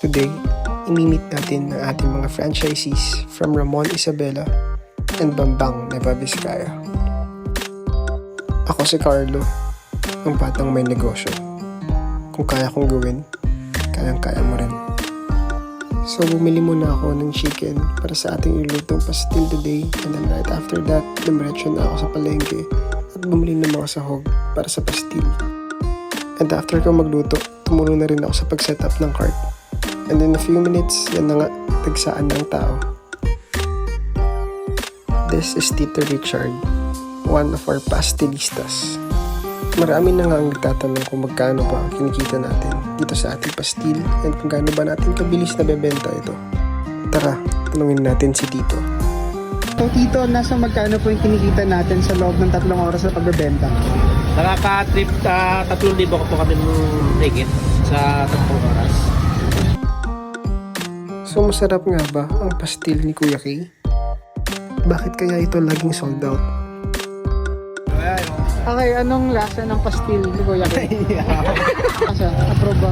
Today, imimit natin ang ating mga franchisees from Ramon Isabela and Bambang Nueva Vizcaya. Ako si Carlo, ang batang may negosyo. Kung kaya kong gawin, kayang-kaya mo rin. So bumili muna ako ng chicken para sa ating ilutong pastil today, and then right after that, dumiretso na ako sa palengke at bumili ng mga sahog para sa pastil. And after ko magluto, tumulong na rin ako sa pag-setup ng cart. And in a few minutes, yan na nga, tagsaan ng tao. This is Tito Richard, one of our pastilistas. Marami na nga ang nagtatanong kung magkano ba ang kinikita natin dito sa ating pastil and kung gaano ba natin kabilis na bebenta ito. Tara, tanungin natin si Tito. So Tito, nasa magkano po yung kinikita natin sa loob ng 3 oras na pagbebenta? Nakaka-trip 3,000 ko po kami higit sa 3 oras. So masarap nga ba ang pastil ni Kuya Kay? Bakit kaya ito laging sold out? Okay, anong lasa ng pastil ni Kuya Kay? Kasi, approve.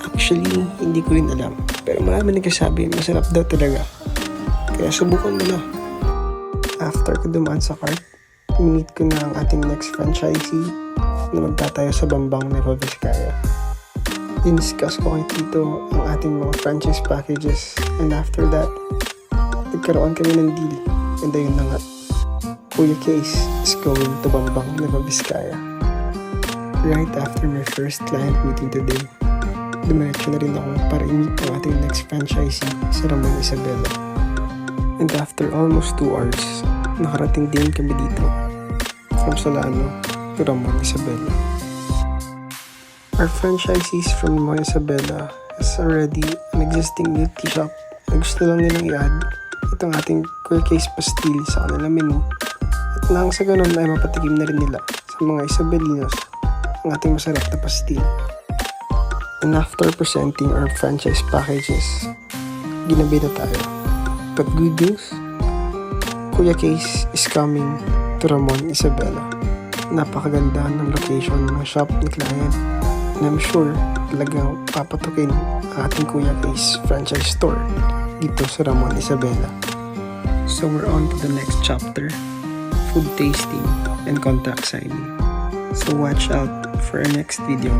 Actually, hindi ko rin alam. Pero marami nagsasabi, masarap daw talaga. Kaya subukan mo na. After ko dumaan sa cart, minit ko na ang ating next franchisee na magtatayo sa Bambang Nueva Vizcaya. Diniscuss ko kay Tito ang ating mga franchise packages, and after that, nagkaroon kami ng deal. And ayun na nga, Kuya Case is going to Bambang Nueva Vizcaya. Right after my first client meeting today, dumiretso na rin ako para i-meet ang ating next franchisee sa Ramon Isabela. And after almost 2 hours, nakarating din kami dito from Solano to Ramon Isabela. Our franchisees from Ramon Isabela has already an existing milk tea shop na gusto lang nilang i-add itong ating Kuya Case pastil sa kanilang menu, at nang sa ganun ay mapatikim na rin nila sa mga Isabelinos ang ating masarap na pastil. And after presenting our franchise packages, ginabi na tayo. But good news, Kuya Case is coming to Ramon Isabela. Napakaganda ng location ng shop ni client, and I'm sure talagang papatukin ang ating Kuya Case franchise store dito sa Ramon Isabela. So we're on to the next chapter, food tasting and contract signing. So watch out for our next video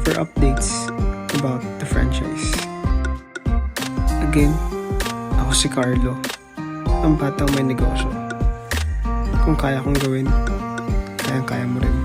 for updates about the franchise. Again, ako si Carlo, ang batang may negosyo. Kung kaya kong gawin, kayang-kaya mo rin.